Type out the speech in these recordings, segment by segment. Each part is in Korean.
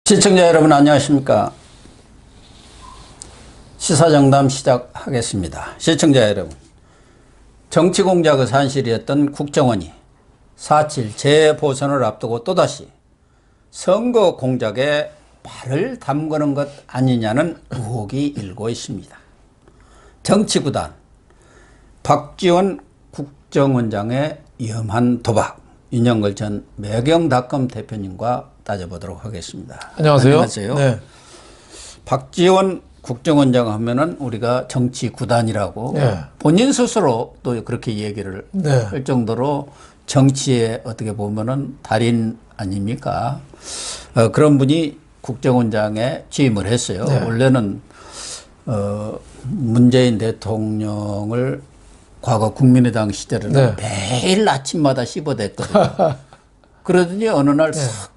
시청자 여러분 안녕하십니까. 시사정담 시작하겠습니다. 시청자 여러분, 정치공작의 산실이었던 국정원이 4.7 재보선을 앞두고 또다시 선거 공작에 발을 담그는 것 아니냐는 의혹이 일고 있습니다. 정치구단 박지원 국정원장의 위험한 도박, 윤영걸 전 매경닷컴 대표님과 따져보도록 하겠습니다. 안녕하세요. 안녕하세요. 네. 박지원 국정원장 하면은 우리가 정치구단이라고 네. 본인 스스로 또 그렇게 얘기를 네. 할 정도로 정치에 어떻게 보면은 달인 아닙니까? 그런 분이 국정원장에 취임을 했어요. 네. 원래는 문재인 대통령을 과거 국민의당 시절에는 매일 아침마다 씹어댔거든요. 그러더니 어느 날 싹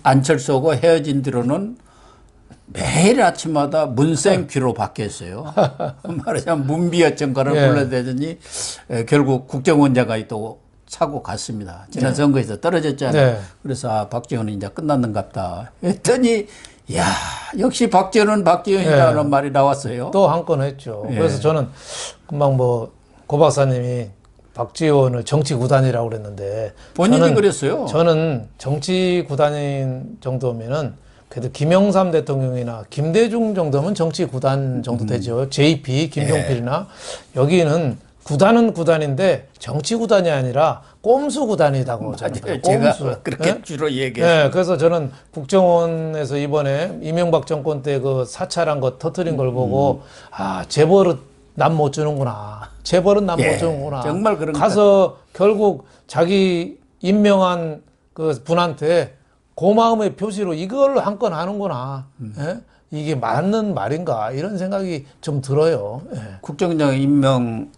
안철수하고 헤어진 뒤로는 매일 아침마다 문생귀로 바뀌었어요. 말하자면 문비어천가를 불러대더니 결국 국정원장이 또 차고 갔습니다. 지난 선거에서 떨어졌잖아요. 그래서 박지원은 이제 끝났는갑다 했더니 야, 역시 박지원은 박지원이라는 말이 나왔어요. 또 한 건 했죠. 그래서 저는 금방 고 박사님이 박지원을 정치구단이라고 그랬는데 본인이 그랬어요. 저는 정치구단인 정도면은 그래도 김영삼 대통령이나 김대중 정도면 정치구단 정도 되죠. JP, 김종필이나 여기는 구단은 구단인데 정치구단이 아니라 꼼수구단이라고 저는 맞아요. 제가 그렇게 주로 얘기해요. 그래서 저는 국정원에서 이번에 이명박 정권 때 그 사찰한 거 터뜨린 걸 보고 아, 재벌은 남 못 주는구나. 재벌은 남 못 주는구나. 정말 그런 가서 결국 자기 임명한 그 분한테 고마움의 표시로 이걸 한 건 하는구나. 이게 맞는 말인가 이런 생각이 좀 들어요. 국정원장 임명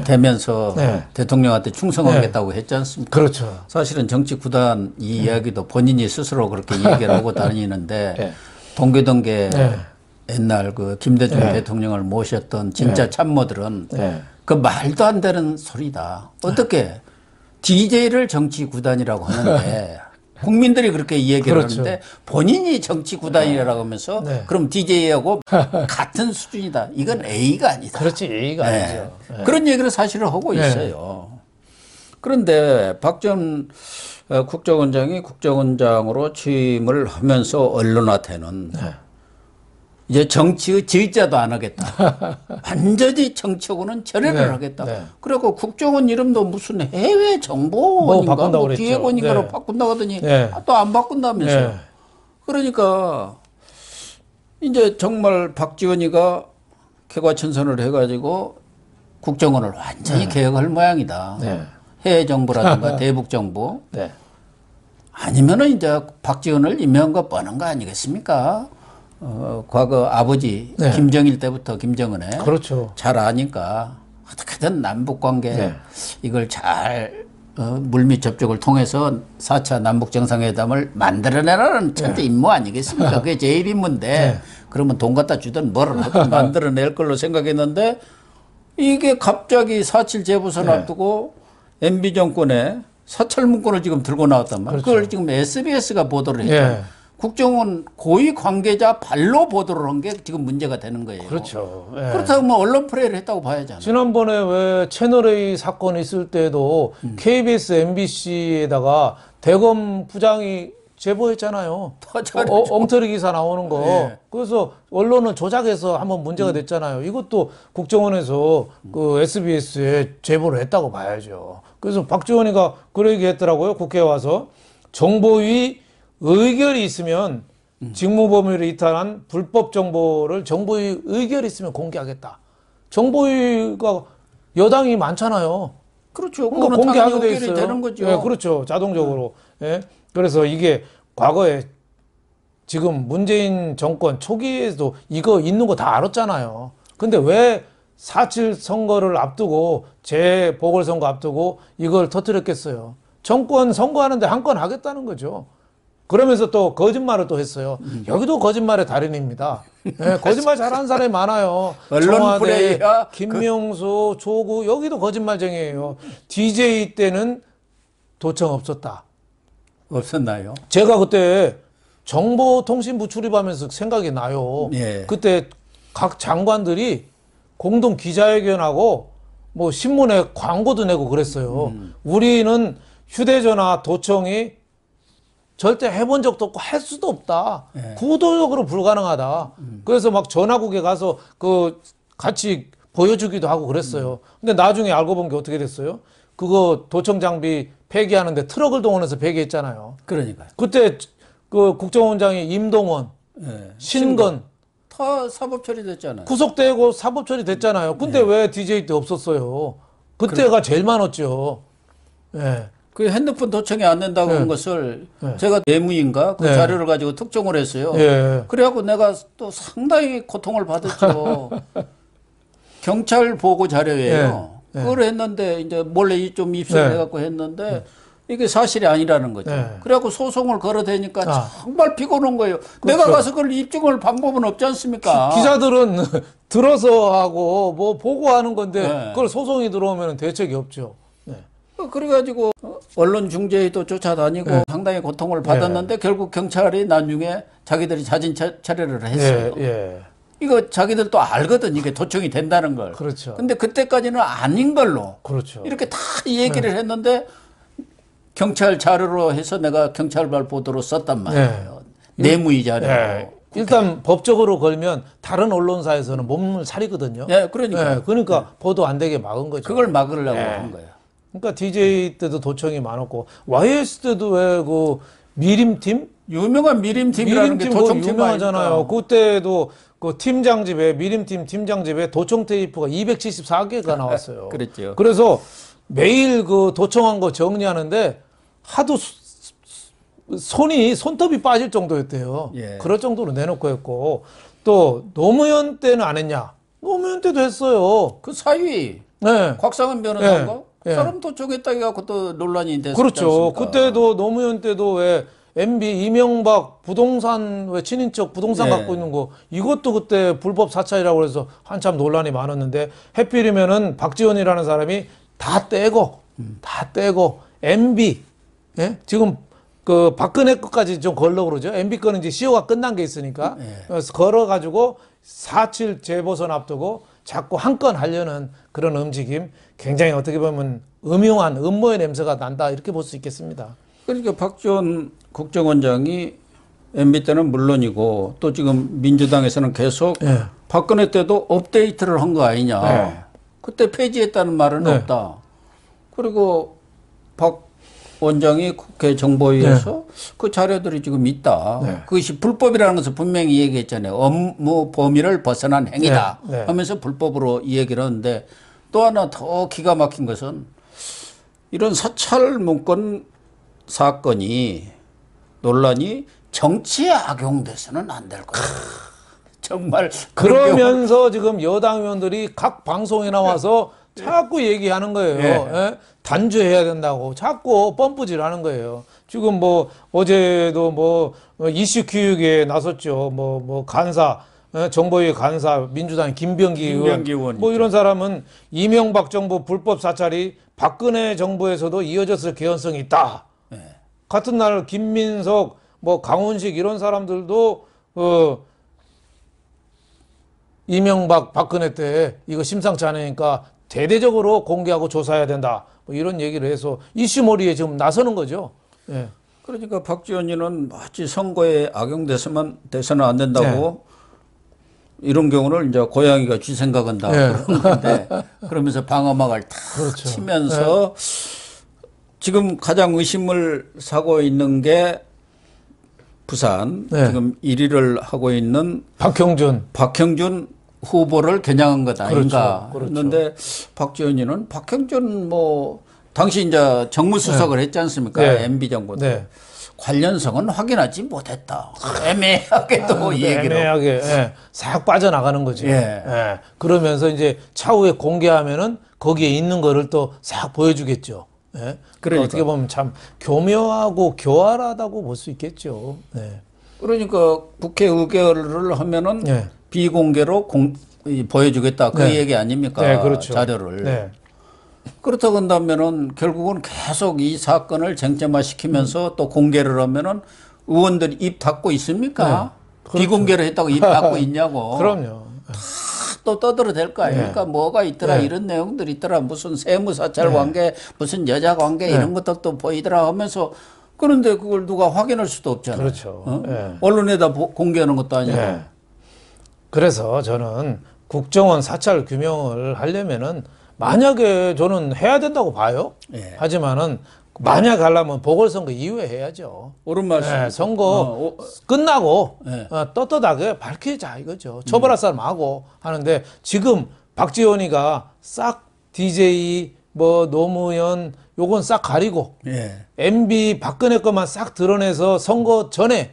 되면서 대통령한테 충성하겠다고 했지 않습니까? 그렇죠. 사실은 정치구단 이 이야기도 본인이 스스로 그렇게 얘기를 하고 다니는데 동계동계 옛날 그 김대중 대통령을 모셨던 진짜 참모들은 그 말도 안 되는 소리다. 어떻게 DJ를 정치구단이라고 하는데 국민들이 그렇게 이 얘기를 하는데 본인이 정치구단이라고 하면서 그럼 DJ하고 같은 수준이다. 이건 A가 아니다. 그렇지, A가 아니죠. 그런 얘기를 사실은 하고 있어요. 그런데 박지원 국정원장이 국정원장으로 취임을 하면서 언론한테는 이제 정치의 지휘자도 안 하겠다. 완전히 정치하고는 절연을 하겠다. 그리고 국정원 이름도 무슨 해외 정보원인가 뭐 기획원인가로 바꾼다고 하더니 또 안 바꾼다면서요. 그러니까 이제 정말 박지원이가 개과천선을 해가지고 국정원을 완전히 개혁할 모양이다. 해외 정보라든가 대북 정보. 아니면은 이제 박지원을 임명한 거 뻔한 거 아니겠습니까? 과거 아버지 김정일 때부터 김정은에 그렇죠. 잘 아니까 어떻게든 남북관계 이걸 잘 물밑 접촉을 통해서 4차 남북정상회담을 만들어내라는 천재 임무 아니겠습니까? 그게 제일 임무인데 그러면 돈 갖다 주든 뭐를 하든 만들어낼 걸로 생각했는데 이게 갑자기 4.7 재보선 앞두고 MB 정권에 사찰 문건을 지금 들고 나왔단 말이에요. 그걸 지금 SBS가 보도를 했죠. 국정원 고위 관계자 발로 보도를 한 게 지금 문제가 되는 거예요. 그렇죠. 그렇다고 뭐 언론 플레이를 했다고 봐야잖아요. 지난번에 왜 채널A 사건 있을 때도 KBS, MBC에다가 대검 부장이 제보했잖아요. 엉터리 기사 나오는 거. 그래서 언론은 조작해서 한번 문제가 됐잖아요. 이것도 국정원에서 그 SBS에 제보를 했다고 봐야죠. 그래서 박지원이가 그런 얘기 했더라고요. 국회에 와서 정보위 의결이 있으면 직무범위를 이탈한 불법 정보를 정보위 의결이 있으면 공개하겠다. 정보위가 여당이 많잖아요. 그렇죠. 그러니까 공개하게 돼 있어요. 되는 거죠. 그렇죠. 자동적으로. 그래서 이게 과거에 지금 문재인 정권 초기에도 이거 있는 거 다 알았잖아요. 근데 왜 4.7 선거를 앞두고 재보궐선거 앞두고 이걸 터뜨렸겠어요. 정권 선거하는데 한 건 하겠다는 거죠. 그러면서 또 거짓말을 또 했어요. 여기도 거짓말의 달인입니다. 거짓말 잘하는 사람이 많아요. 언론 플레이야. 김명수, 조국 여기도 거짓말쟁이에요. DJ 때는 도청 없었다. 없었나요? 제가 그때 정보통신부 출입하면서 생각이 나요. 예. 그때 각 장관들이 공동 기자회견하고 뭐 신문에 광고도 내고 그랬어요. 우리는 휴대전화 도청이 절대 해본 적도 없고 할 수도 없다. 예. 구도적으로 불가능하다. 그래서 막 전화국에 가서 그 같이 보여주기도 하고 그랬어요. 근데 나중에 알고 본 게 어떻게 됐어요? 그거 도청 장비 폐기하는데 트럭을 동원해서 폐기했잖아요. 그러니까요. 그때 그 국정원장이 임동원, 예. 신건 다 사법 처리됐잖아요. 구속되고 사법 처리됐잖아요. 근데 왜 DJ 때 없었어요? 그때가 제일 많았죠. 예. 그 핸드폰 도청이 안 된다고 한 것을 제가 내무인가 그 네. 자료를 가지고 특종을 했어요. 예. 그래갖고 내가 또 상당히 고통을 받았죠. 경찰 보고 자료예요. 그걸 했는데 이제 몰래 좀 입수를 해갖고 했는데 이게 사실이 아니라는 거죠. 그래갖고 소송을 걸어대니까 정말 피곤한 거예요. 내가 가서 그걸 입증할 방법은 없지 않습니까? 기자들은 들어서 하고 뭐 보고하는 건데 그걸 소송이 들어오면 대책이 없죠. 그래가지고 언론중재위도 쫓아다니고 상당히 고통을 받았는데 결국 경찰이 나중에 자기들이 자진 처리를 했어요. 이거 자기들도 알거든 이게 도청이 된다는 걸. 그렇죠. 근데 그때까지는 아닌 걸로 그렇죠. 이렇게 다 얘기를 했는데 경찰 자료로 해서 내가 경찰발 보도로 썼단 말이에요. 내무위 자료로. 일단 법적으로 걸면 다른 언론사에서는 몸을 사리거든요. 그러니까. 그러니까 보도 안 되게 막은 거죠. 그걸 막으려고 한 거예요. 그러니까 DJ 때도 도청이 많았고 YS 때도 왜 그 미림팀? 유명한 미림팀이라는 게 도청팀 유명하잖아요. 그때도 그 팀장 집에 미림팀 팀장 집에 도청 테이프가 274개가 나왔어요. 그랬죠. 그래서 매일 그 도청한 거 정리하는데 하도 손톱이 빠질 정도였대요. 그럴 정도로 내놓고 했고 또 노무현 때는 안 했냐? 노무현 때도 했어요. 그 사위 곽상은 변호사인가? 그 사람 도청했다 해갖고 또 논란이 됐었지 그렇죠. 않습니까? 그때도 노무현 때도 왜 MB 이명박 부동산 왜 친인척 부동산 갖고 있는 거 이것도 그때 불법 사찰이라고 해서 한참 논란이 많았는데 해필이면은 박지원이라는 사람이 다 떼고 MB 지금 그 박근혜 것까지 좀 걸러 그러죠. MB 거는 이제 시효가 끝난 게 있으니까 그래서 걸어가지고 4.7 재보선 앞두고 자꾸 한 건 하려는 그런 움직임 굉장히 어떻게 보면 음흉한 음모의 냄새가 난다 이렇게 볼 수 있겠습니다. 그러니까 박지원 국정원장이 MB 때는 물론이고 또 지금 민주당에서는 계속 박근혜 때도 업데이트를 한 거 아니냐. 그때 폐지했다는 말은 없다. 그리고 박 원장이 국회 정보위에서 그 자료들이 지금 있다. 그것이 불법이라는 것을 분명히 얘기했잖아요. 업무 범위를 벗어난 행위다 하면서 불법으로 이 얘기를 하는데 또 하나 더 기가 막힌 것은 이런 사찰 문건 사건이 논란이 정치에 악용돼서는 안 될 거다. 정말 그러면서 지금 여당 의원들이 각 방송에 나와서 자꾸 얘기하는 거예요. 단죄해야 된다고 자꾸 펌프질하는 거예요. 지금 뭐 어제도 뭐 이슈 교육에 나섰죠. 뭐 간사 정보위 간사 민주당 김병기 의원 뭐 이런 사람은 이명박 정부 불법 사찰이 박근혜 정부에서도 이어졌을 개연성이 있다. 같은 날 김민석 뭐 강훈식 이런 사람들도 이명박 박근혜 때 이거 심상치 않으니까 대대적으로 공개하고 조사해야 된다. 뭐 이런 얘기를 해서 이슈몰이에 지금 나서는 거죠. 그러니까 박지원이는 마치 선거에 악용돼서는 안 된다고 이런 경우를 이제 고양이가 쥐 생각한다 그런 건데 그러면서 방어막을 탁 치면서 지금 가장 의심을 사고 있는 게 부산 지금 1위를 하고 있는 박형준 후보를 겨냥한 것 아닌가 그랬는데 박지원이는 박형준 뭐 당시 이제 정무수석을 했지 않습니까? MB 정부 때 관련성은 확인하지 못했다. 애매하게 또 이 얘기로 애매하게 싹 빠져나가는 거죠. 그러면서 이제 차후에 공개하면은 거기에 있는 거를 또 싹 보여주겠죠. 그러니까 어떻게 보면 참 교묘하고 교활하다고 볼 수 있겠죠. 그러니까 국회 의결을 하면은 비공개로 보여주겠다 그 얘기 아닙니까? 그렇죠. 자료를. 그렇다고 한다면은 결국은 계속 이 사건을 쟁점화시키면서 또 공개를 하면은 의원들이 입 닫고 있습니까? 그렇죠. 비공개로 했다고 입 닫고 있냐고. 그럼요. 또 떠들어댈 거 아닙니까? 뭐가 있더라, 네. 이런 내용들이 있더라, 무슨 세무 사찰 관계, 무슨 여자 관계 이런 것들도 보이더라 하면서 그런데 그걸 누가 확인할 수도 없잖아요. 그렇죠. 어? 네. 언론에다 공개하는 것도 아니고. 네. 그래서 저는 국정원 사찰 규명을 하려면은 만약에 저는 해야 된다고 봐요. 예. 하지만은 만약 하려면 보궐선거 이후에 해야죠. 옳은 말씀. 네, 선거 끝나고 네. 떳떳하게 밝히자 이거죠. 처벌할 사람 하고 하는데 지금 박지원이가 싹 DJ 뭐 노무현 요건 싹 가리고 예. MB 박근혜 것만 싹 드러내서 선거 전에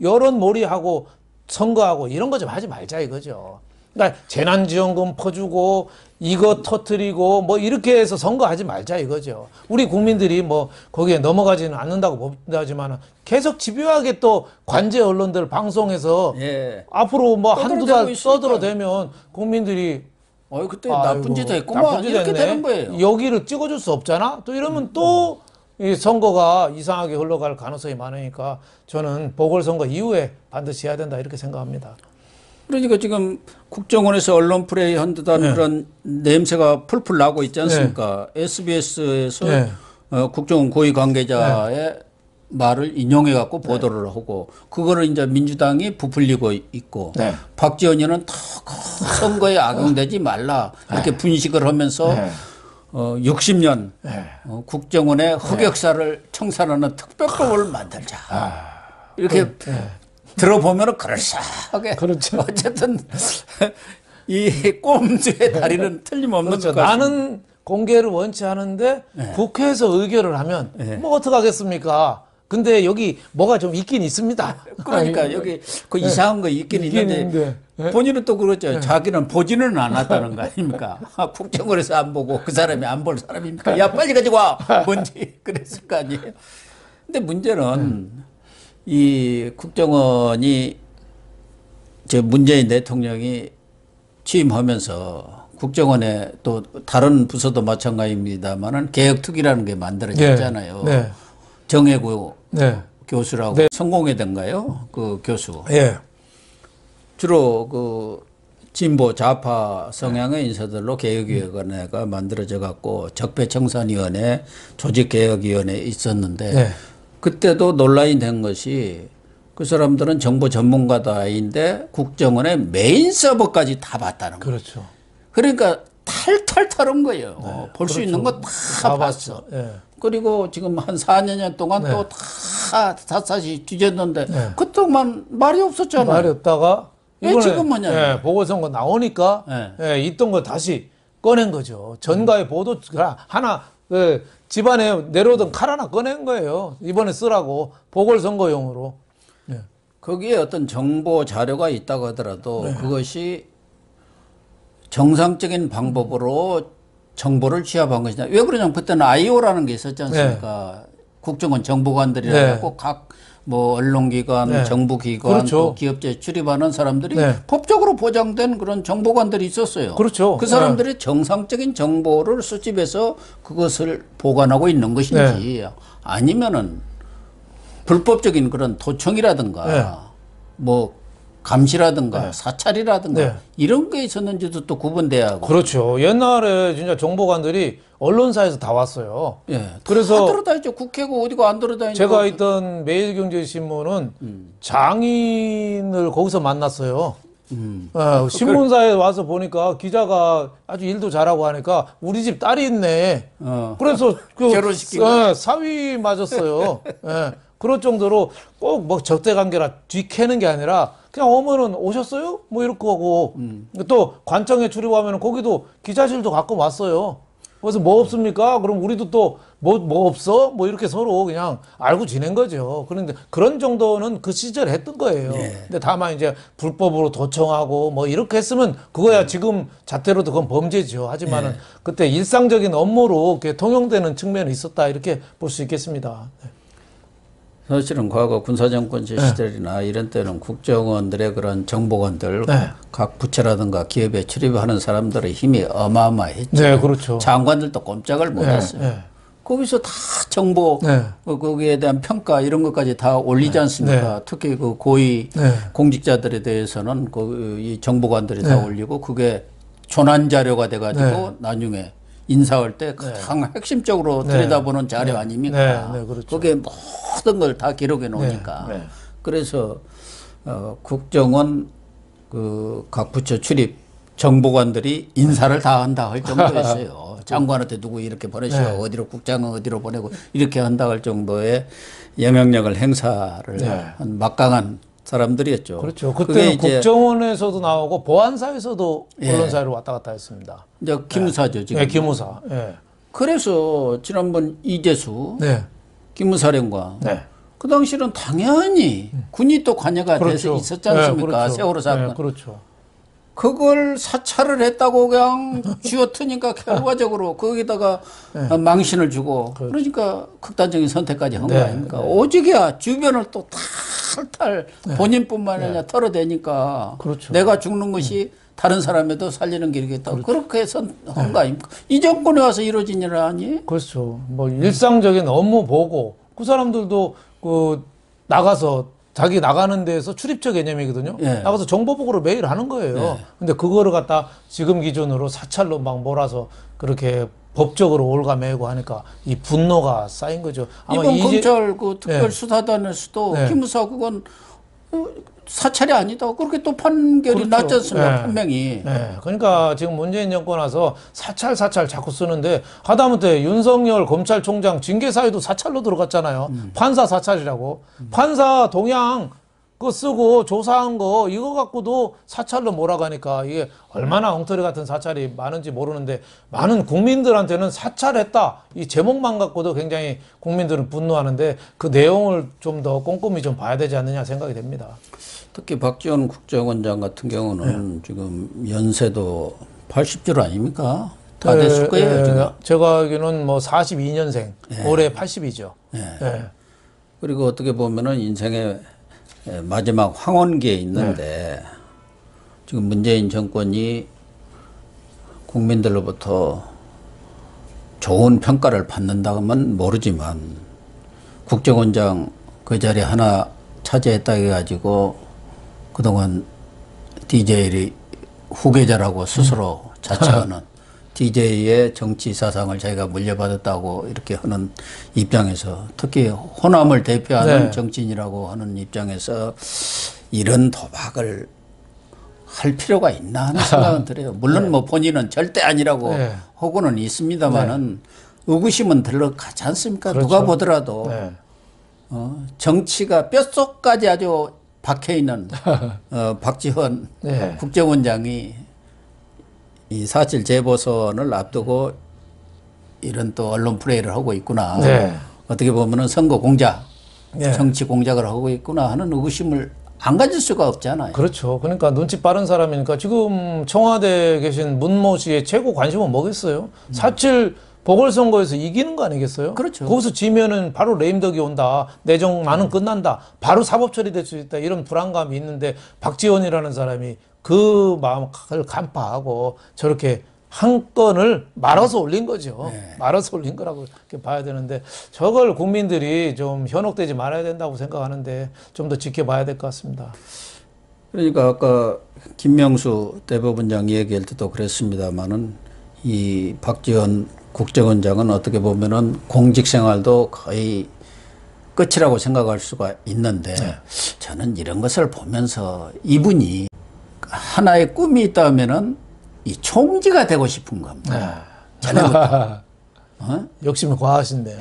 여론몰이하고 선거하고 이런 거 좀 하지 말자 이거죠. 그러니까 재난지원금 퍼주고 이거 터트리고 뭐 이렇게 해서 선거하지 말자 이거죠. 우리 국민들이 뭐 거기에 넘어가지는 않는다고 봅니다지만 계속 집요하게 또 관제 언론들 방송에서 예. 앞으로 뭐 한두 달 떠들어대고 있으니까. 떠들어대면 국민들이 그때 나쁜 짓 했구만. 이렇게 되는 거예요. 여기를 찍어줄 수 없잖아. 또 이러면 또 이 선거가 이상하게 흘러갈 가능성이 많으니까 저는 보궐선거 이후에 반드시 해야 된다 이렇게 생각합니다. 그러니까 지금 국정원에서 언론 플레이 한 듯한 그런 냄새가 풀풀 나고 있지 않습니까? SBS에서 네. 국정원 고위 관계자의 말을 인용해 갖고 보도를 하고 그거를 이제 민주당이 부풀리고 있고 네. 박지원이는 더 선거에 악용되지 말라 이렇게 분식을 하면서 60년 국정원의 흑역사를 청산하는 특별법을 만들자 이렇게 들어보면 그럴싸하게 그렇죠. 어쨌든 이 꼼수의 다리는 틀림없는 그렇죠. 것 같습니다. 나는 공개를 원치 않은데 국회에서 의결을 하면 뭐 어떡하겠습니까? 근데 여기 뭐가 좀 있긴 있습니다. 그러니까 여기 그 이상한 거 있긴 있는데 본인은 또 그렇죠. 자기는 보지는 않았다는 거 아닙니까? 국정원에서 안 보고 그 사람이 안 볼 사람입니까? 야 빨리 가지고 와. 뭔지 그랬을 거 아니에요. 근데 문제는 이 국정원이 저 문재인 대통령이 취임하면서 국정원에 또 다른 부서도 마찬가지입니다만은 개혁특위라는 게 만들어졌잖아요. 네. 정혜구 네. 교수라고 성공회대인가요? 그 교수. 예. 주로 그 진보 좌파 성향의 인사들로 개혁위원회가 만들어져 갖고 적폐청산위원회, 조직개혁위원회 있었는데 네. 그때도 논란이 된 것이 그 사람들은 정보 전문가다인데 국정원의 메인 서버까지 다 봤다는 거예요. 그렇죠. 그러니까 탈탈 털은 거예요. 볼 수 있는 거 다 봤어. 예. 그리고 지금 한 4년 동안 또 다 샅샅이 뒤졌는데 그동안 말이 없었잖아요. 말이 없다가 왜 이번에 지금 하냐? 보궐선거 나오니까 있던 거 다시 꺼낸 거죠. 전가의 보도 하나 집안에 내려오던 칼 하나 꺼낸 거예요. 이번에 쓰라고 보궐선거용으로. 거기에 어떤 정보 자료가 있다고 하더라도 그것이 정상적인 방법으로 정보를 취합한 것이냐. 왜 그러냐면 그때는 IO라는 게 있었지 않습니까? 국정원 정보관들이라고 각 뭐 언론기관, 정부기관, 그렇죠. 또 기업체 출입하는 사람들이 법적으로 보장된 그런 정보관들이 있었어요. 그렇죠. 그 사람들이 정상적인 정보를 수집해서 그것을 보관하고 있는 것인지 아니면은 불법적인 그런 도청이라든가 뭐 감시라든가 사찰이라든가 이런 게 있었는지도 또 구분돼야 하고. 그렇죠. 옛날에 진짜 정보관들이 언론사에서 다 왔어요. 그래서 다 들어다니죠. 국회고 어디고 안 들어다니죠. 제가 있던 매일경제신문은 장인을 거기서 만났어요. 신문사에 와서 보니까 기자가 아주 일도 잘하고 하니까 우리 집 딸이 있네. 그래서 그 결혼시킨 거? 사위 맞았어요. 그럴 정도로 꼭 뭐 적대 관계라 뒤캐는 게 아니라 그냥 어머는 오셨어요? 뭐 이렇게 하고 또 관청에 출입하면 거기도 기자실도 가끔 왔어요. 그래서 뭐 없습니까? 그럼 우리도 또 뭐 없어? 뭐 이렇게 서로 그냥 알고 지낸 거죠. 그런데 그런 정도는 그 시절에 했던 거예요. 근데 다만 이제 불법으로 도청하고 뭐 이렇게 했으면 그거야 지금 잣대로도 그건 범죄죠. 하지만은 그때 일상적인 업무로 이렇게 통용되는 측면이 있었다 이렇게 볼 수 있겠습니다. 사실은 과거 군사정권 시절이나 이런 때는 국정원들의 그런 정보원들 네. 각 부처라든가 기업에 출입하는 사람들의 힘이 어마어마했죠. 네, 그렇죠. 장관들도 꼼짝을 못했어요. 네. 거기서 다 정보 네. 거기에 대한 평가 이런 것까지 다 올리지 않습니까? 특히 그 고위 공직자들에 대해서는 이 정보관들이 다 올리고 그게 조난 자료가 돼가지고 나중에 인사할 때 가장 핵심적으로 들여다보는 자료 아닙니까? 그렇죠. 거기에 모든 걸 다 기록해 놓으니까. 그래서 국정원 그 각 부처 출입 정보관들이 인사를 다 한다 할 정도였어요. 장관한테 누구 이렇게 보내시고 어디로 국장은 어디로 보내고 이렇게 한다 할 정도의 영향력을 행사를 한 막강한 사람들이었죠. 그렇죠. 그때는 국정원에서도 나오고 보안사에서도 언론사로 왔다 갔다 했습니다. 이제 기무사죠 지금. 네, 기무사. 그래서 지난번 이재수 기무사령관 그 당시는 당연히 군이 또 관여가 돼서 있었지 않습니까? 그렇죠. 세월호 사건. 그렇죠. 그걸 사찰을 했다고 그냥 쥐어트니까 결과적으로 거기다가 망신을 주고 그러니까 극단적인 선택까지 한 거 아닙니까? 오직이야 주변을 또 탈탈 본인뿐만 아니라 털어대니까 그렇죠. 내가 죽는 것이 다른 사람에도 살리는 길이겠다고 그렇게 해서 한 거 아닙니까? 이 정권에 와서 이루어진 일 아니에요? 그렇죠. 뭐 일상적인 업무 보고 그 사람들도 그 나가서 자기 나가는 데에서 출입처 개념이거든요. 나가서 정보 보고를 매일 하는 거예요. 근데 그거를 갖다 지금 기준으로 사찰로 막 몰아서 그렇게 법적으로 올가매고 하니까 이 분노가 쌓인 거죠. 아마 이번 검찰 그 특별수사단에서도 기무사 그건 사찰이 아니다. 그렇게 또 판결이 났지 않습니까? 판명이. 그러니까 지금 문재인 정권 와서 사찰 자꾸 쓰는데 하다못해 윤석열 검찰총장 징계 사유도 사찰로 들어갔잖아요. 판사 사찰이라고. 판사 동향 그거 쓰고 조사한 거 이거 갖고도 사찰로 몰아가니까 이게 얼마나 엉터리 같은 사찰이 많은지 모르는데 많은 국민들한테는 사찰했다 이 제목만 갖고도 굉장히 국민들은 분노하는데 그 내용을 좀 더 꼼꼼히 좀 봐야 되지 않느냐 생각이 됩니다. 특히 박지원 국정원장 같은 경우는 지금 연세도 80줄 아닙니까? 다 됐을 거예요 지금. 제가 알기로는 뭐 42년생 올해 80이죠. 그리고 어떻게 보면은 인생의 마지막 황혼기에 있는데 지금 문재인 정권이 국민들로부터 좋은 평가를 받는다면 모르지만 국정원장 그 자리 하나 차지했다 해가지고 그동안 DJ의 후계자라고 스스로 자처하는 DJ의 정치 사상을 자기가 물려받았다고 이렇게 하는 입장에서 특히 호남을 대표하는 정치인이라고 하는 입장에서 이런 도박을 할 필요가 있나 하는 생각은 들어요. 물론 뭐 본인은 절대 아니라고 하고는 있습니다만은 의구심은 들어가지 않습니까? 그렇죠. 누가 보더라도 정치가 뼛속까지 아주 박혀있는 박지원 국정원장이 이 사실 재보선을 앞두고 이런 또 언론 플레이를 하고 있구나. 어떻게 보면은 선거 공작, 정치 공작을 하고 있구나 하는 의구심을 안 가질 수가 없잖아요. 그렇죠. 그러니까 눈치 빠른 사람이니까 지금 청와대에 계신 문모 씨의 최고 관심은 뭐겠어요? 4.7 보궐선거에서 이기는 거 아니겠어요? 그렇죠. 거기서 지면은 바로 레임덕이 온다. 내정 나는 끝난다. 바로 사법 처리될 수 있다. 이런 불안감이 있는데 박지원이라는 사람이 그 마음을 간파하고 저렇게 한 건을 말아서 올린 거죠. 말아서 올린 거라고 이렇게 봐야 되는데 저걸 국민들이 좀 현혹되지 말아야 된다고 생각하는데 좀 더 지켜봐야 될 것 같습니다. 그러니까 아까 김명수 대법원장 얘기할 때도 그랬습니다만은 이 박지원 국정원장은 어떻게 보면은 공직 생활도 거의 끝이라고 생각할 수가 있는데 저는 이런 것을 보면서 이분이 하나의 꿈이 있다면은 이 총지가 되고 싶은 겁니다. 전에부터. 욕심이 과하신데요.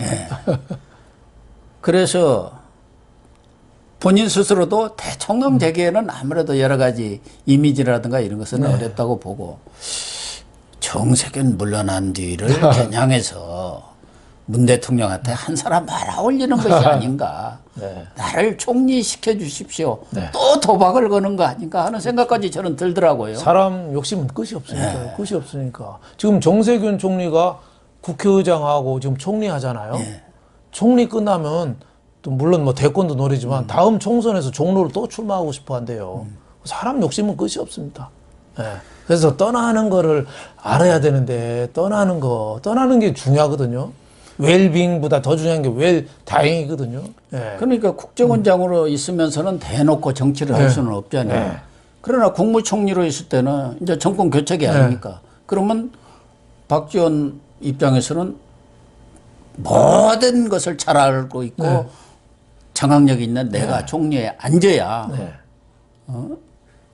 그래서 본인 스스로도 대통령 되기에는 아무래도 여러 가지 이미지라든가 이런 것은 어렵다고 보고 정세균 물러난 뒤를 겨냥해서 문 대통령한테 한 사람 말아 올리는 것이 아닌가. 나를 총리시켜 주십시오. 또 도박을 거는 거 아닌가 하는 생각까지 저는 들더라고요. 사람 욕심은 끝이 없으니까요. 끝이 없으니까. 지금 정세균 총리가 국회의장하고 지금 총리 하잖아요. 총리 끝나면 또 물론 뭐 대권도 노리지만 다음 총선에서 종로를 또 출마하고 싶어 한대요. 사람 욕심은 끝이 없습니다. 예. 그래서 떠나는 거를 알아야 되는데 떠나는 게 중요하거든요. 웰빙보다 더 중요한 게 웰다잉이거든요. 예. 그러니까 국정원장으로 있으면서는 대놓고 정치를 할 수는 없잖아요. 그러나 국무총리로 있을 때는 이제 정권 교체기 아닙니까? 그러면 박지원 입장에서는 모든 것을 잘 알고 있고 장악력 있는 내가 총리에 앉아야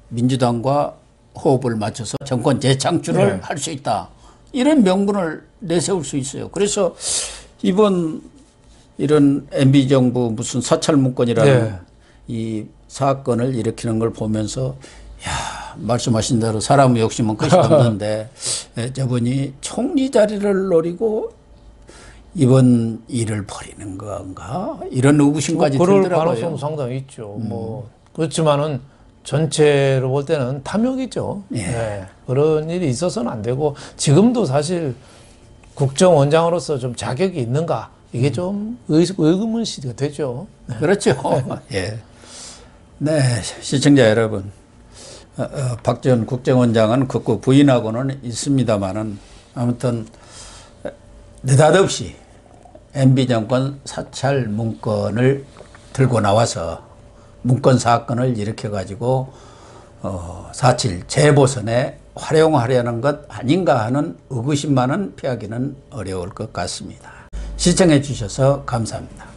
민주당과 호흡을 맞춰서 정권 재창출을 할 수 있다. 이런 명분을 내세울 수 있어요. 그래서 이번 이런 MB정부 무슨 사찰 문건이라는 이 사건을 일으키는 걸 보면서 야, 말씀하신 대로 사람의 욕심은 끝이 없는데 저분이 총리 자리를 노리고 이번 일을 벌이는 건가? 이런 의구심까지 그럴 들더라고요. 가능성 상당히 있죠. 뭐 그렇지만은 전체로 볼 때는 탐욕이죠. 예. 그런 일이 있어서는 안 되고 지금도 사실 국정원장으로서 좀 자격이 있는가 이게 좀 의문시가 되죠. 그렇죠. 예. 네, 시청자 여러분, 박지원 국정원장은 극구 부인하고는 있습니다만은 아무튼 느닷없이 MB 정권 사찰 문건을 들고 나와서 문건 사건을 일으켜 가지고 4.7 재보선에 활용하려는 것 아닌가 하는 의구심만은 피하기는 어려울 것 같습니다. 시청해 주셔서 감사합니다.